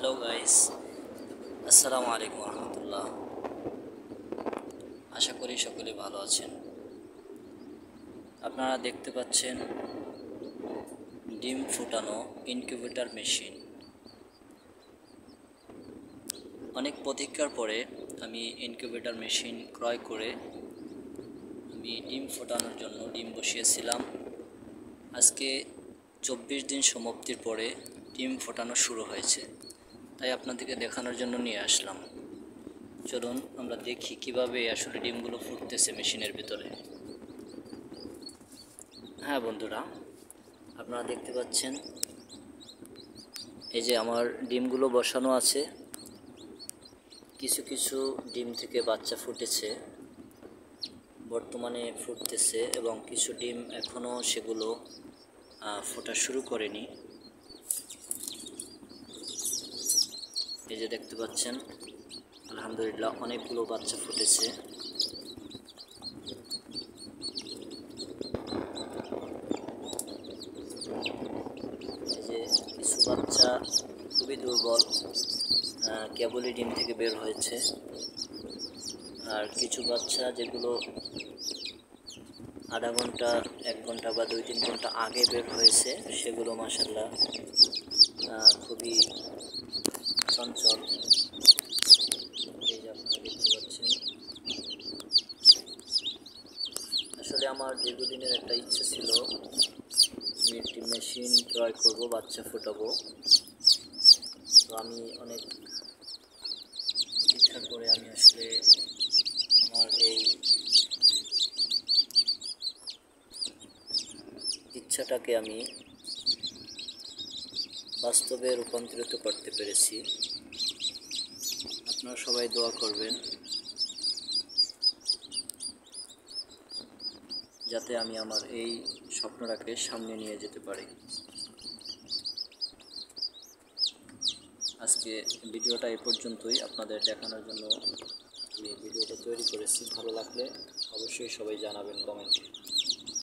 Hello guys, আসসালামু আলাইকুম রহমতুল্লাহ। আশা করি সকলে ভালো আছেন। আপনারা দেখতে পাচ্ছেন ডিম ফুটানো ইনকিউবেটর মেশিন। অনেক প্রতীক্ষার পরে আমি ইনকিউবেটর মেশিন ক্রয় করে আমি ডিম ফোটানোর জন্য ডিম বসিয়েছিলাম। আজকে 24 দিন সমাপ্তির পরে ডিম ফোটানো শুরু হয়েছে, তাই আপনাদেরকে দেখানোর জন্য নিয়ে আসলাম। চলুন আমরা দেখি কিভাবে আসলে ডিমগুলো ফুটতেছে মেশিনের ভিতরে। হ্যাঁ বন্ধুরা, আপনারা দেখতে পাচ্ছেন এই যে আমার ডিমগুলো বসানো আছে। কিছু কিছু ডিম থেকে বাচ্চা ফুটেছে, বর্তমানে ফুটতেছে, এবং কিছু ডিম এখনও সেগুলো ফোটা শুরু করেনি। এই যে দেখতে পাচ্ছেন, আলহামদুলিল্লাহ অনেকগুলো বাচ্চা ফুটেছে। এই যে কিছু বাচ্চা খুবই দুর্বল, কেবলই ডিম থেকে বের হয়েছে। আর কিছু বাচ্চা যেগুলো আধা ঘন্টা, 1 ঘন্টা বা 2-3 ঘন্টা আগে বের হয়েছে, সেগুলো মাশাআল্লাহ খুবই চঞ্চল। এই যে আপনারা দেখতে পাচ্ছেন, আসলে আমার দীর্ঘদিনের একটা ইচ্ছা ছিল, আমি একটি মেশিন ক্রয় করব, বাচ্চা ফোটাবো। তো আমি অনেক প্রতীক্ষা করে আমি আসলে আমার এই ইচ্ছাটাকে আমি বাস্তবে রূপান্তরিত করতে পেরেছি। আপনারা সবাই দোয়া করবেন যাতে আমি আমার এই স্বপ্নটাকে সামনে নিয়ে যেতে পারি। আজকে ভিডিওটা এ পর্যন্তই, আপনাদের দেখানোর জন্য আমি ভিডিওটা তৈরি করেছি। ভালো লাগলে অবশ্যই সবাই জানাবেন কমেন্টে।